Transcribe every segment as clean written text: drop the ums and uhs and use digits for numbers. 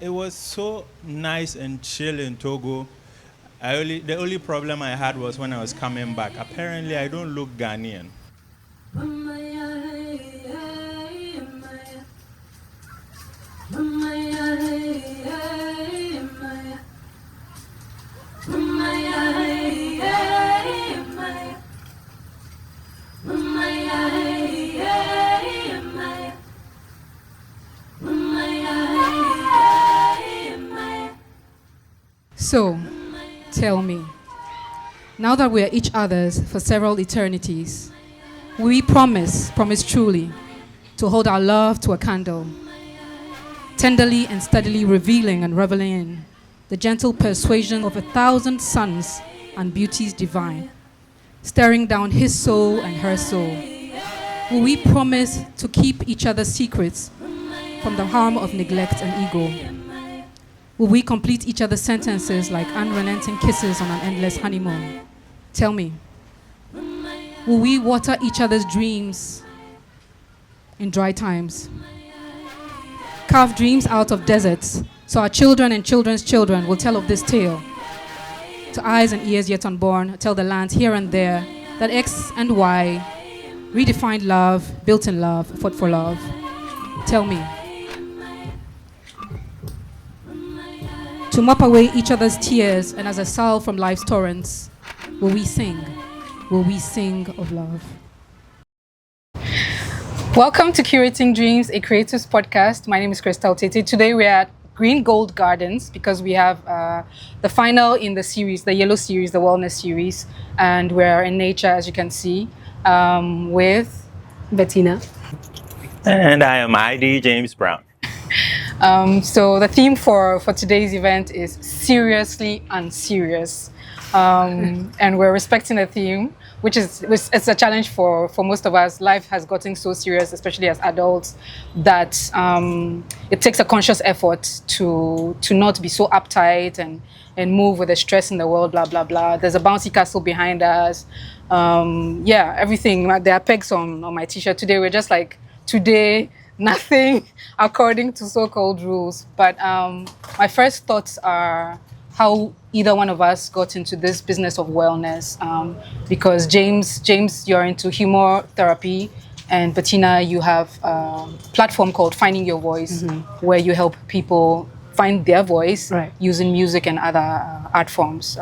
It was so nice and chill in Togo. The only problem I had was when I was coming back. Apparently, I don't look Ghanaian. So, tell me, now that we are each other's for several eternities, we promise truly, to hold our love to a candle, tenderly and steadily revealing and reveling in the gentle persuasion of 1,000 suns and beauties divine, staring down his soul and her soul. Will we promise to keep each other's secrets from the harm of neglect and ego? Will we complete each other's sentences like unrelenting kisses on an endless honeymoon? Tell me, will we water each other's dreams in dry times? Carve dreams out of deserts so our children and children's children will tell of this tale. To eyes and ears yet unborn, tell the lands here and there that X and Y redefined love, built in love, fought for love. Tell me, to mop away each other's tears and as a salve from life's torrents, will we sing? Will we sing of love? Welcome to Curating Dreams, a creatives podcast. My name is ₛₑᵤₛ. Today we're at Green Gold Gardens because we have the final in the series, the Yellow series, the Wellness series, and we're in nature, as you can see, with Bettina. And I am ID James Brown. So the theme for today's event is seriously unserious, and we're respecting the theme, which is it's a challenge for most of us. Life has gotten so serious, especially as adults, that it takes a conscious effort to not be so uptight and move with the stress in the world, blah blah blah. There's a bouncy castle behind us. Everything. There are pegs on my t-shirt today. We're just like, today nothing according to so-called rules. But my first thoughts are how either one of us got into this business of wellness, because James, you're into humor therapy, and Bettina, you have a platform called Finding Your Voice, where you help people find their voice using music and other art forms.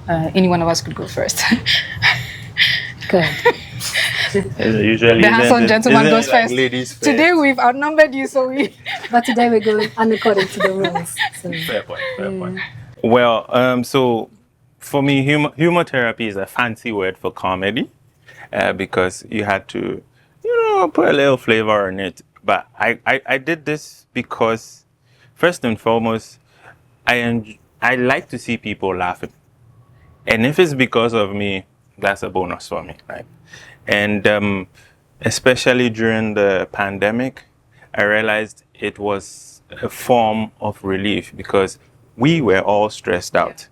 Any one of us could go first. Good. Usually, The handsome gentleman goes like first. ladies first. Today we've outnumbered you, so we. But today we're going according to the rules. So. Fair point. Well, so for me, humor therapy is a fancy word for comedy, because you had to, put a little flavor on it. But I did this because, first and foremost, I like to see people laughing, and if it's because of me, that's a bonus for me, right? And especially during the pandemic, I realized it was a form of relief because we were all stressed out.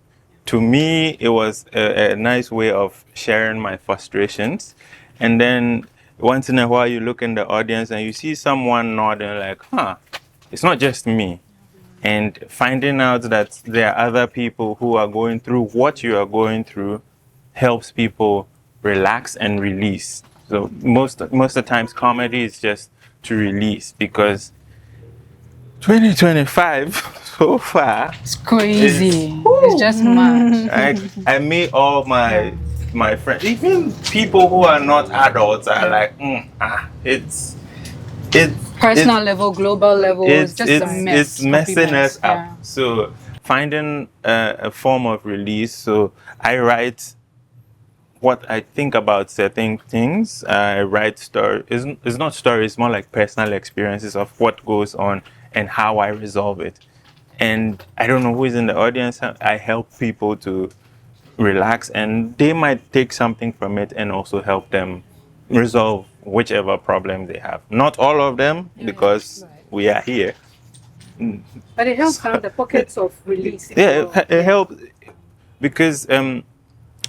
To me, it was a nice way of sharing my frustrations. And then once in a while, you look in the audience and you see someone nodding like, it's not just me. And finding out that there are other people who are going through what you are going through helps people relax and release. So most of the times comedy is just to release, because 2025 so far, It's crazy. It's just mad. I meet all my friends, even people who are not adults are like, it's Personal level, global level, it's just a mess. It's messing us up. Yeah. So finding a form of release. So I write what I think about certain things. I write stories. It's not stories, it's more like personal experiences of what goes on and how I resolve it. And I don't know who is in the audience. I help people to relax, and they might take something from it and also help them resolve whichever problem they have. Not all of them, because we are here. But it helps find the pockets of release. Yeah, it helps because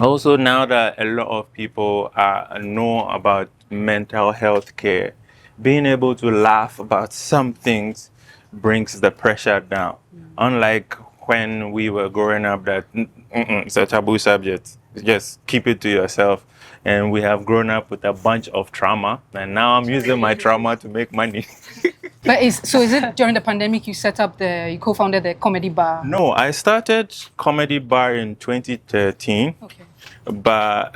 also now that a lot of people know about mental health care, being able to laugh about some things brings the pressure down. Unlike when we were growing up, that it's a taboo subject. Just keep it to yourself. And we have grown up with a bunch of trauma, and now I'm using my trauma to make money. But is it during the pandemic you co-founded the comedy bar? No, I started comedy bar in 2013. Okay. But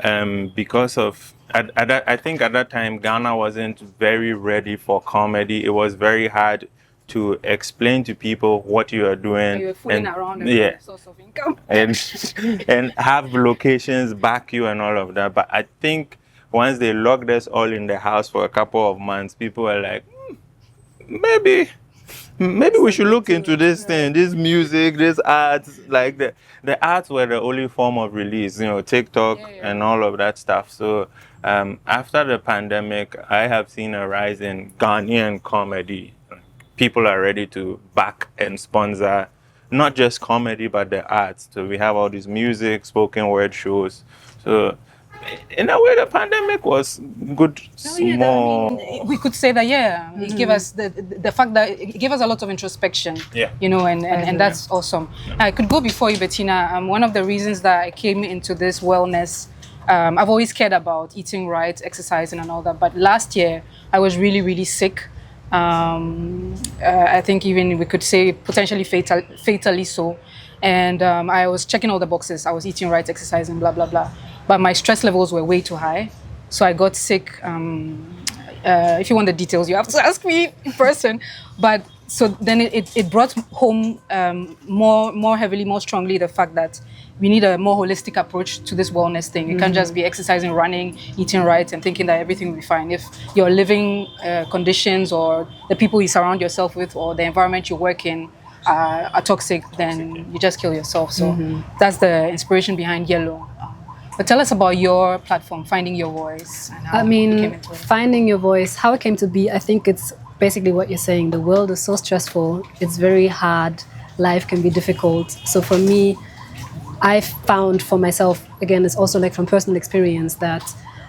because of, I think at that time, Ghana wasn't very ready for comedy. It was very hard to explain to people what you are doing. You were fooling around yeah, source of income. and have locations back you and all of that. But I think once they locked us all in the house for a couple of months, people were like, maybe we should look into this thing, this music, this arts. Like the arts were the only form of release, TikTok and all of that stuff. So after the pandemic, I have seen a rise in Ghanaian comedy. People are ready to back and sponsor not just comedy, but the arts. So we have all these music, spoken word shows. So in a way, the pandemic was good. We could say that, it gave us the fact that it gave us a lot of introspection. And that's awesome. I could go before you, Bettina. One of the reasons that I came into this wellness, I've always cared about eating right, exercising, and all that. But last year, I was really, really sick. I think even we could say potentially fatally so. And I was checking all the boxes. I was eating right, exercising, blah, blah, blah. But my stress levels were way too high. So I got sick. If you want the details, you have to ask me in person. But so then it brought home more heavily, more strongly the fact that we need a more holistic approach to this wellness thing. You can't just be exercising, running, eating right, and thinking that everything will be fine. If your living conditions or the people you surround yourself with or the environment you work in are toxic, then you just kill yourself. So that's the inspiration behind Yellow. But tell us about your platform, Finding Your Voice. And how you came into it. Finding Your Voice, how it came to be, I think it's basically what you're saying. The world is so stressful. It's very hard. Life can be difficult. So for me, I found for myself, again, it's also like from personal experience, that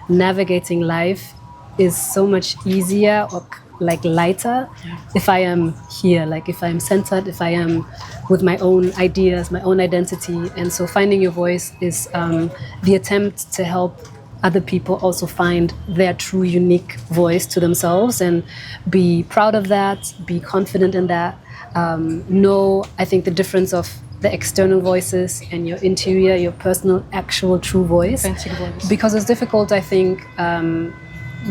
navigating life is so much easier or like lighter if I am here, like if I'm centered, if I am with my own ideas, my own identity. And so Finding Your Voice is the attempt to help other people also find their true unique voice to themselves and be proud of that, be confident in that, know, I think, the difference of the external voices and your interior, your personal, actual, true voice. Authentic voice. Because it's difficult, I think,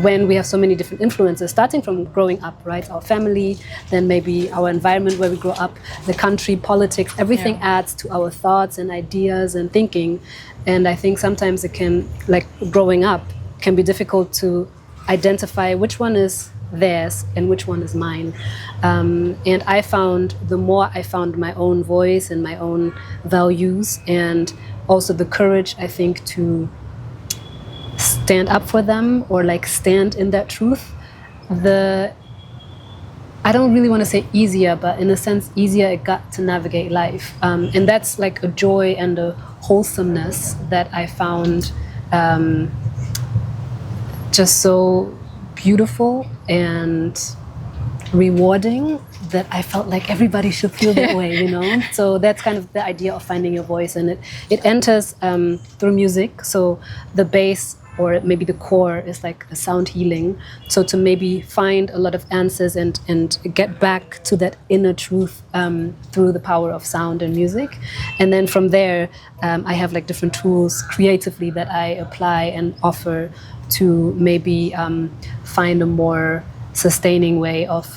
when we have so many different influences, starting from growing up, right? Our family, then maybe our environment where we grow up, the country, politics, everything adds to our thoughts and ideas and thinking. And I think sometimes it can, like growing up, can be difficult to identify which one is theirs and which one is mine. And I found, the more I found my own voice and my own values, and also the courage, I think, to stand up for them or like stand in that truth, I don't really want to say easier, but in a sense easier it got to navigate life. And that's like a joy and a wholesomeness that I found just so beautiful and rewarding, that I felt like everybody should feel that way, So that's kind of the idea of finding your voice, and it enters through music. So the bass, or maybe the core, is like a sound healing. So to maybe find a lot of answers and get back to that inner truth through the power of sound and music. And then from there, I have like different tools creatively that I apply and offer to maybe find a more sustaining way of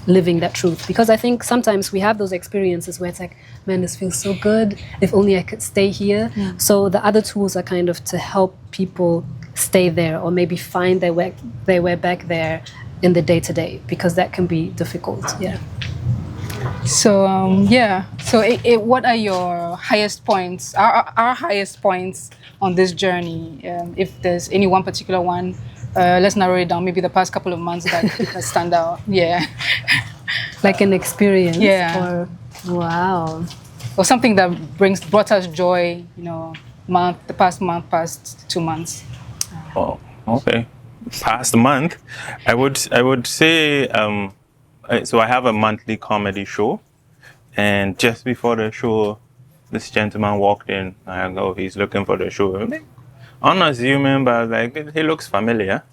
living that truth. Because I think sometimes we have those experiences where it's like, man, this feels so good, if only I could stay here. So the other tools are kind of to help people stay there, or maybe find their way back there in the day-to-day, because that can be difficult. So what are your highest points, our highest points on this journey? If there's any one particular one, let's narrow it down. Maybe the past couple of months that stand out. Like an experience. Or wow. Or something that brought us joy. The past 2 months. Oh, okay. Past month, I would say so I have a monthly comedy show, and just before the show, this gentleman walked in. I go, he's looking for the show. I'm like, unassuming, but I was like, he looks familiar.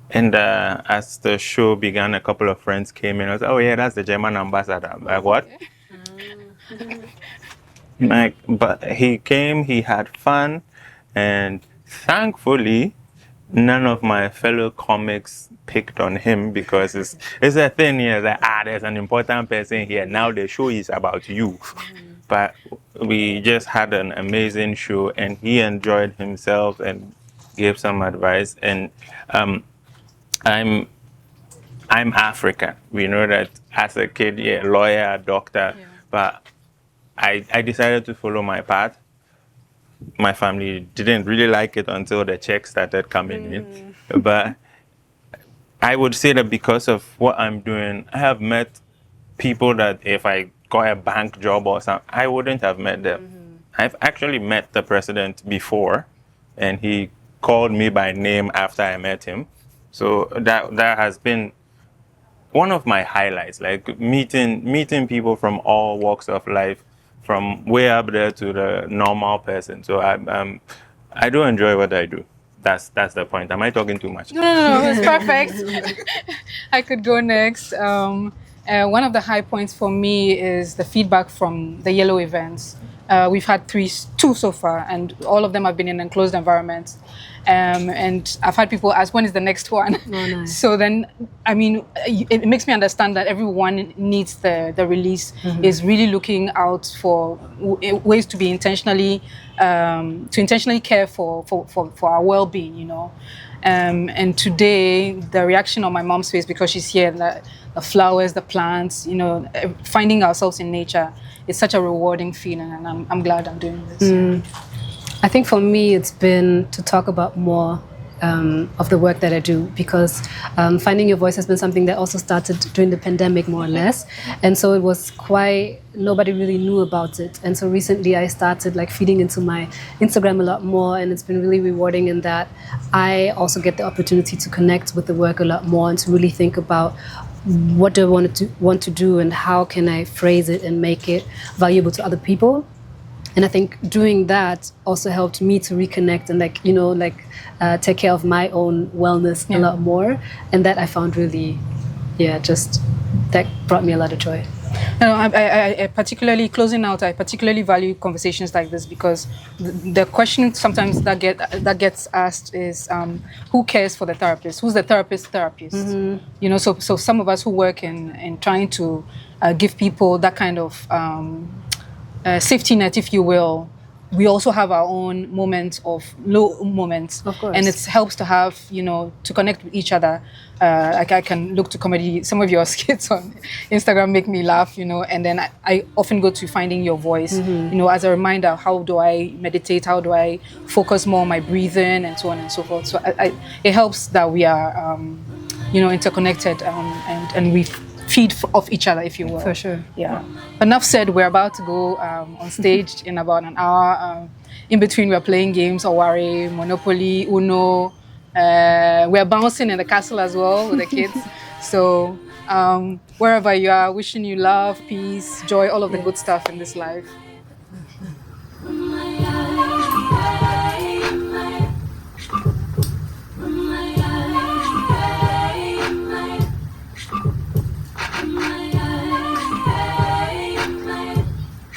And as the show began, a couple of friends came in. I was like, oh yeah, that's the German ambassador. I'm like, what? Like, but he came, he had fun, and thankfully, none of my fellow comics picked on him, because it's a thing here that there's an important person here. Now the show is about you. But we just had an amazing show, and he enjoyed himself and gave some advice. And I'm African. We know that as a kid, yeah, lawyer, doctor, but I decided to follow my path. My family didn't really like it until the checks started coming in. But I would say that because of what I'm doing, I have met people that if I got a bank job or something, I wouldn't have met them. I've actually met the president before, and he called me by name after I met him. So that has been one of my highlights, like meeting people from all walks of life, from way up there to the normal person. So I do enjoy what I do. That's the point. Am I talking too much? No, it's perfect. I could go next. One of the high points for me is the feedback from the yellow events. We've had two so far, and all of them have been in enclosed environments. And I've had people ask, when is the next one? Oh, nice. So then, I mean, it makes me understand that everyone needs the release, is really looking out for ways to be intentionally care for our well-being, you know. And today, the reaction on my mom's face, because she's here, the flowers, the plants, you know, finding ourselves in nature, it's such a rewarding feeling, and I'm glad I'm doing this. I think for me, it's been to talk about more of the work that I do, because finding your voice has been something that also started during the pandemic, more or less. And so it was nobody really knew about it. And so recently I started like feeding into my Instagram a lot more, and it's been really rewarding in that I also get the opportunity to connect with the work a lot more, and to really think about what do I want to do, and how can I phrase it and make it valuable to other people. And I think doing that also helped me to reconnect and take care of my own wellness a lot more. And that I found really, that brought me a lot of joy. You know, I particularly, closing out, I particularly value conversations like this, because the question sometimes that gets asked is, who cares for the therapist? Who's the therapist? You know, so some of us who work in trying to give people that kind of safety net, if you will, we also have our own moments of low moments. Of course. And it helps to have, you know, to connect with each other. Like I can look to comedy. Some of your skits on Instagram make me laugh, you know, and then I often go to finding your voice, you know, as a reminder, how do I meditate? How do I focus more on my breathing, and so on and so forth. So it helps that we are, you know, interconnected, and we feed off each other, if you will. For sure. Yeah. Enough said. We're about to go on stage in about an hour. In between, we're playing games, Owari, Monopoly, Uno. We're bouncing in the castle as well with the kids. So wherever you are, wishing you love, peace, joy, all of the good stuff in this life.